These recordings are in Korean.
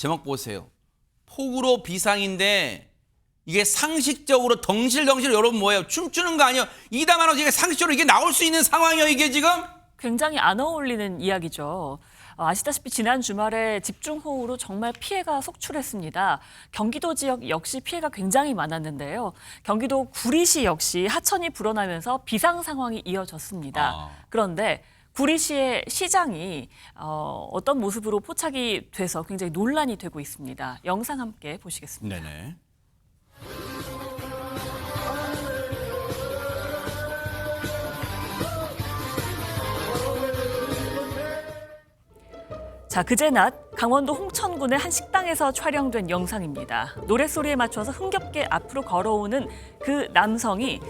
제목 보세요. 폭우로 비상인데 이게 상식적으로 덩실덩실 여러분 뭐예요? 춤추는 거 아니에요? 이담하고 이게 상식적으로 이게 나올 수 있는 상황이에요, 이게 지금? 굉장히 안 어울리는 이야기죠. 아시다시피 지난 주말에 집중호우로 정말 피해가 속출했습니다. 경기도 지역 역시 피해가 굉장히 많았는데요. 경기도 구리시 역시 하천이 불어나면서 비상 상황이 이어졌습니다. 그런데 구리시의 시장이 어떤 모습으로 포착이 돼서 굉장히 논란이 되고 있습니다. 영상 함께 보시겠습니다. 네네. 자, 그제 낮 강원도 홍천군의 한 식당에서 촬영된 영상입니다. 노랫소리에 맞춰서 흥겹게 앞으로 걸어오는 그 남성이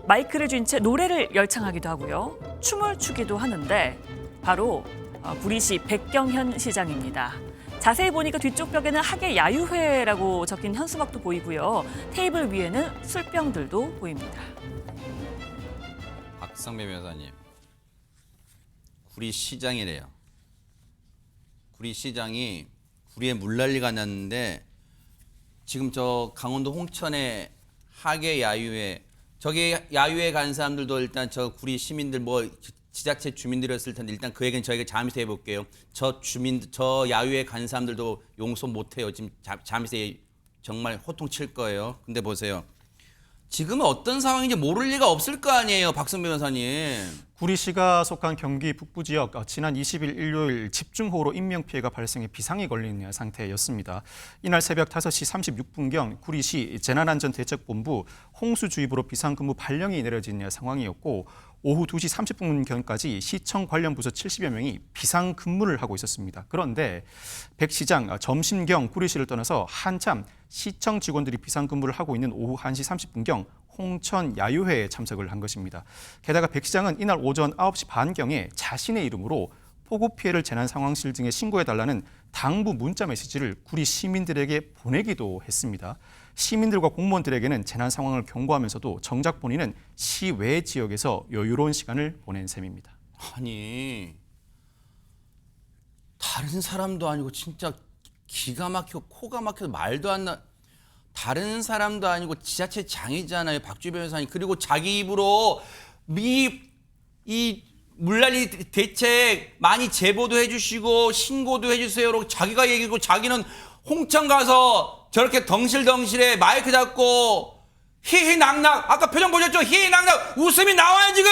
마이크를 쥔 채 노래를 열창하기도 하고요. 춤을 추기도 하는데 바로 구리시 백경현 시장입니다. 자세히 보니까 뒤쪽 벽에는 하계 야유회라고 적힌 현수막도 보이고요. 테이블 위에는 술병들도 보입니다. 박성배 변호사님, 구리 시장이래요. 구리 시장이 구리에 물난리가 났는데 지금 저 강원도 홍천의 하계 야유회, 저기 야유회 간 사람들도 일단 저 구리 시민들 뭐 지자체 주민들이었을 텐데 일단 그 얘기는 저희가 잠시 해볼게요. 저 야유회 간 사람들도 용서 못해요. 지금 잠시 정말 호통칠 거예요. 근데 보세요. 지금은 어떤 상황인지 모를 리가 없을 거 아니에요, 박성배 변호사님. 구리시가 속한 경기 북부 지역 지난 20일 일요일 집중호우로 인명피해가 발생해 비상이 걸린 상태였습니다. 이날 새벽 5시 36분경 구리시 재난안전대책본부 홍수주의보로 비상근무 발령이 내려진 상황이었고 오후 2시 30분경까지 시청 관련 부서 70여 명이 비상근무를 하고 있었습니다. 그런데 백 시장 점심경 구리시를 떠나서 한참 시청 직원들이 비상근무를 하고 있는 오후 1시 30분경 홍천 야유회에 참석을 한 것입니다. 게다가 백 시장은 이날 오전 9시 반경에 자신의 이름으로 폭우 피해를 재난상황실 등에 신고해달라는 당부 문자 메시지를 구리 시민들에게 보내기도 했습니다. 시민들과 공무원들에게는 재난 상황을 경고하면서도 정작 본인은 시외 지역에서 여유로운 시간을 보낸 셈입니다. 아니, 다른 사람도 아니고 진짜 기가 막혀 코가 막혀서 말도 안 나. 다른 사람도 아니고 지자체 장이잖아요, 박주희 변호사님. 그리고 자기 입으로 이 물난리 대책 많이 제보도 해주시고 신고도 해주세요. 자기가 얘기고 자기는 홍천 가서 저렇게 덩실덩실해 마이크 잡고 희희낙낙, 아까 표정 보셨죠? 희희낙낙 웃음이 나와요 지금.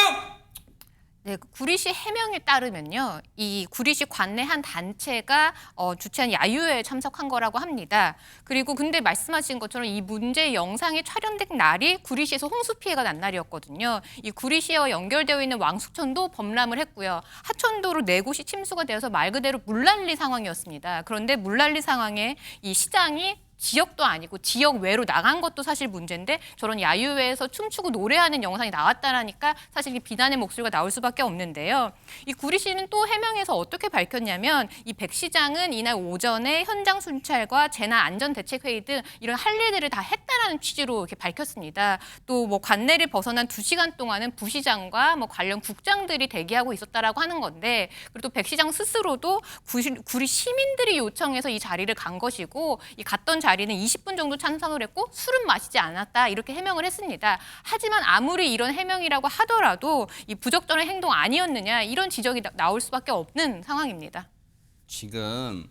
네, 구리시 해명에 따르면요, 이 구리시 관내 한 단체가 주최한 야유회에 참석한 거라고 합니다. 그리고 근데 말씀하신 것처럼 이 문제 영상이 촬영된 날이 구리시에서 홍수 피해가 난 날이었거든요. 이 구리시와 연결되어 있는 왕숙천도 범람을 했고요. 하천도로 4곳이 침수가 되어서 말 그대로 물난리 상황이었습니다. 그런데 물난리 상황에 이 시장이 지역도 아니고 지역 외로 나간 것도 사실 문제인데 저런 야유회에서 춤추고 노래하는 영상이 나왔다라니까 사실 비난의 목소리가 나올 수밖에 없는데요. 이 구리시는 또 해명에서 어떻게 밝혔냐면 이 백 시장은 이날 오전에 현장 순찰과 재난안전대책회의 등 이런 할 일들을 다 했다라는 취지로 이렇게 밝혔습니다. 또 뭐 관내를 벗어난 2시간 동안은 부시장과 뭐 관련 국장들이 대기하고 있었다라고 하는 건데 그리고 또 백 시장 스스로도 구리 시민들이 요청해서 이 자리를 간 것이고 이 갔던 자리는 20분 정도 참석을 했고 술은 마시지 않았다 이렇게 해명을 했습니다. 하지만 아무리 이런 해명이라고 하더라도 이 부적절한 행동 아니었느냐 이런 지적이 나올 수밖에 없는 상황입니다. 지금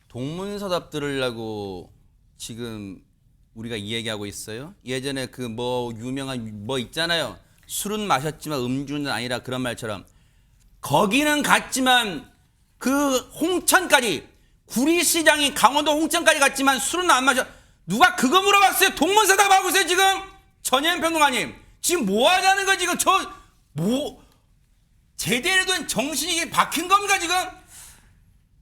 동문서답 들으려고 지금 우리가 이 얘기하고 있어요. 예전에 그 뭐 유명한 뭐 있잖아요. 술은 마셨지만 음주는 아니라 그런 말처럼 거기는 갔지만 그 홍천까지 구리시장이 강원도 홍천까지 갔지만 술은 안 마셔. 누가 그거 물어봤어요? 동문서답하고 있어요 지금. 전혜연 평론가님 지금 뭐 하자는 거 지금 제대로 된 정신이 박힌 겁니까 지금?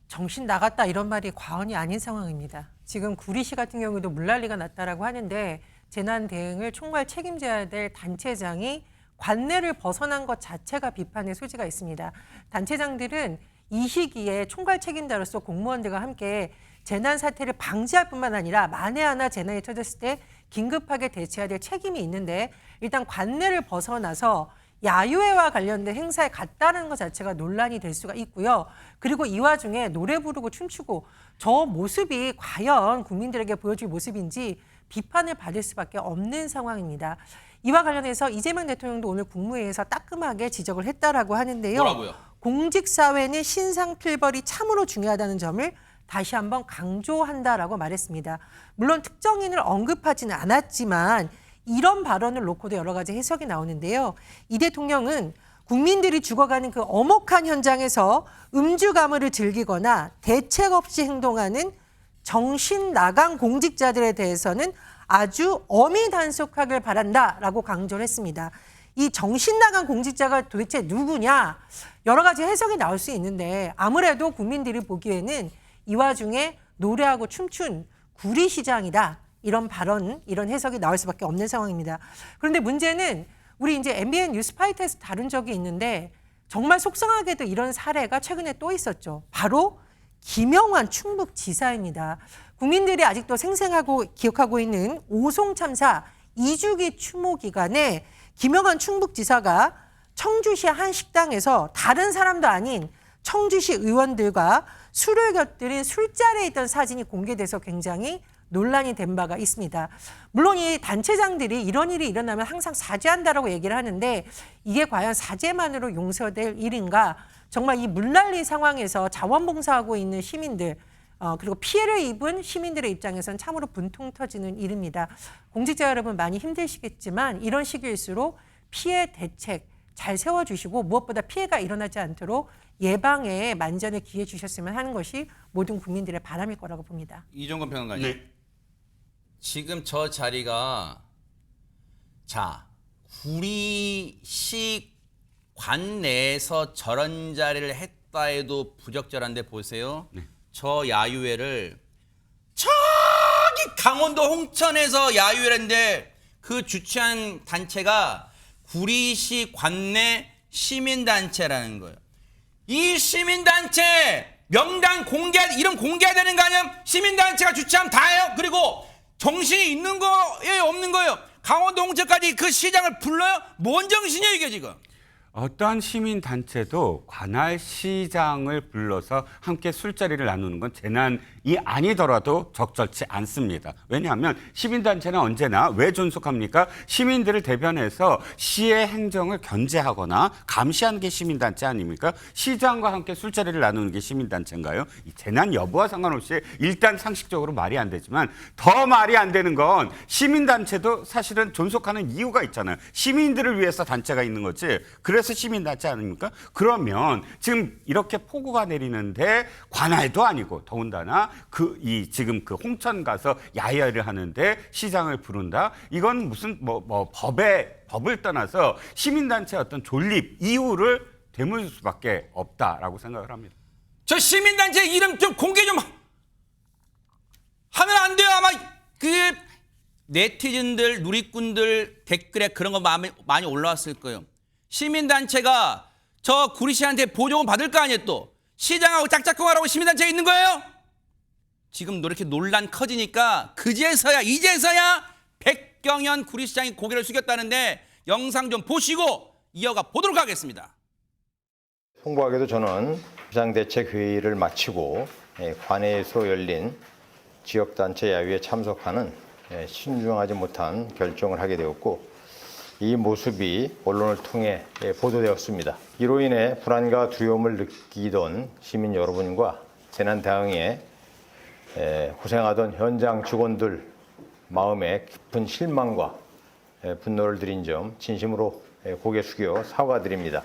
정신 나갔다 이런 말이 과언이 아닌 상황입니다. 지금 구리시 같은 경우도 물난리가 났다라고 하는데 재난 대응을 총괄 책임져야 될 단체장이 관내를 벗어난 것 자체가 비판의 소지가 있습니다. 단체장들은 이 시기에 총괄 책임자로서 공무원들과 함께 재난 사태를 방지할 뿐만 아니라 만에 하나 재난이 터졌을 때 긴급하게 대처해야 될 책임이 있는데 일단 관내를 벗어나서 야유회와 관련된 행사에 갔다는 것 자체가 논란이 될 수가 있고요. 그리고 이 와중에 노래 부르고 춤추고 저 모습이 과연 국민들에게 보여줄 모습인지 비판을 받을 수밖에 없는 상황입니다. 이와 관련해서 이재명 대통령도 오늘 국무회의에서 따끔하게 지적을 했다라고 하는데요. 뭐라고요? 공직사회는 신상필벌이 참으로 중요하다는 점을 다시 한번 강조한다라고 말했습니다. 물론 특정인을 언급하지는 않았지만 이런 발언을 놓고도 여러 가지 해석이 나오는데요. 이 대통령은 국민들이 죽어가는 그 엄혹한 현장에서 음주 가무를 즐기거나 대책 없이 행동하는 정신 나간 공직자들에 대해서는 아주 엄히 단속하길 바란다라고 강조를 했습니다. 이 정신 나간 공직자가 도대체 누구냐? 여러 가지 해석이 나올 수 있는데 아무래도 국민들이 보기에는 이 와중에 노래하고 춤춘 구리시장이다. 이런 발언, 이런 해석이 나올 수밖에 없는 상황입니다. 그런데 문제는 우리 이제 MBN 뉴스파이터에서 다룬 적이 있는데 정말 속상하게도 이런 사례가 최근에 또 있었죠. 바로 김영환 충북지사입니다. 국민들이 아직도 생생하고 기억하고 있는 오송 참사 2주기 추모 기간에 김영환 충북지사가 청주시 한 식당에서 다른 사람도 아닌 청주시 의원들과 술을 곁들인 술자리에 있던 사진이 공개돼서 굉장히 논란이 된 바가 있습니다. 물론 이 단체장들이 이런 일이 일어나면 항상 사죄한다라고 얘기를 하는데 이게 과연 사죄만으로 용서될 일인가? 정말 이 물난리 상황에서 자원봉사하고 있는 시민들 그리고 피해를 입은 시민들의 입장에서는 참으로 분통 터지는 일입니다. 공직자 여러분 많이 힘드시겠지만 이런 시기일수록 피해 대책 잘 세워주시고 무엇보다 피해가 일어나지 않도록 예방에 만전을 기해 주셨으면 하는 것이 모든 국민들의 바람일 거라고 봅니다. 이종건 평론가님. 네. 지금 저 자리가 자 구리시 관내에서 저런 자리를 했다 해도 부적절한데 보세요. 네. 저 야유회를 저기 강원도 홍천에서 야유회인데 그 주최한 단체가 구리시 관내 시민단체라는 거예요. 이 시민단체 명단 이름 공개해야 되는 거 아니야? 시민단체가 주최하면 다 해요. 그리고 정신이 있는 거예요, 없는 거예요? 강원도 홍천까지 그 시장을 불러요? 뭔 정신이에요 이게 지금? 어떠한 시민단체도 관할 시장을 불러서 함께 술자리를 나누는 건 재난이 아니더라도 적절치 않습니다. 왜냐하면 시민단체는 언제나 왜 존속합니까? 시민들을 대변해서 시의 행정을 견제하거나 감시하는 게 시민단체 아닙니까? 시장과 함께 술자리를 나누는 게 시민단체인가요? 이 재난 여부와 상관없이 일단 상식적으로 말이 안 되지만 더 말이 안 되는 건 시민단체도 사실은 존속하는 이유가 있잖아요. 시민들을 위해서 단체가 있는 거지. 그래서 시민단체 아닙니까? 그러면 지금 이렇게 폭우가 내리는데 관할도 아니고 더군다나 지금 그 홍천 가서 야유회를 하는데 시장을 부른다? 이건 무슨 법을 떠나서 시민단체의 어떤 존립 이유를 되물 수밖에 없다라고 생각을 합니다. 저 시민단체 이름 좀 공개 좀 하면 안 돼요. 아마 그 네티즌들, 누리꾼들 댓글에 그런 거 많이 올라왔을 거예요. 시민단체가 저 구리시한테 보조금 받을 거 아니에요 또. 시장하고 짝짝꿍하라고 시민단체가 있는 거예요? 지금 이렇게 논란 커지니까 이제서야 백경현 구리시장이 고개를 숙였다는데 영상 좀 보시고 이어가 보도록 하겠습니다. 송구하게도 저는 비상대책회의를 마치고 관내에서 열린 지역단체 야유에 참석하는 신중하지 못한 결정을 하게 되었고 이 모습이 언론을 통해 보도되었습니다. 이로 인해 불안과 두려움을 느끼던 시민 여러분과 재난 대응에 고생하던 현장 직원들 마음에 깊은 실망과 분노를 드린 점 진심으로 고개 숙여 사과드립니다.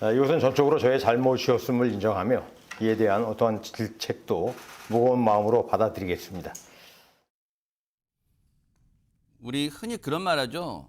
이것은 전적으로 저의 잘못이었음을 인정하며 이에 대한 어떠한 질책도 무거운 마음으로 받아들이겠습니다. 우리 흔히 그런 말 하죠.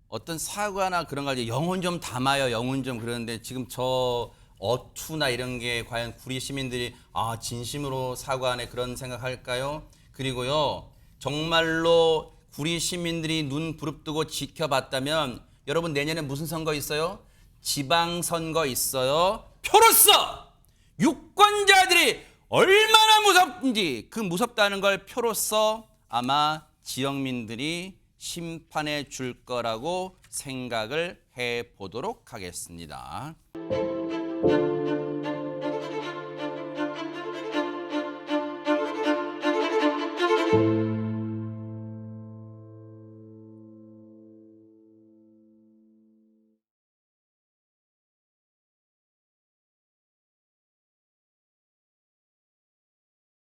어떤 사과나 그런 거 영혼 좀 담아요. 영혼 좀 그러는데 지금 저 어투나 이런 게 과연 구리 시민들이 진심으로 사과하네 그런 생각할까요? 그리고요. 정말로 구리 시민들이 눈 부릅뜨고 지켜봤다면 여러분 내년에 무슨 선거 있어요? 지방선거 있어요. 표로서 유권자들이 얼마나 무섭든지 그 무섭다는 걸 표로서 아마 지역민들이 심판해 줄 거라고 생각을 해 보도록 하겠습니다.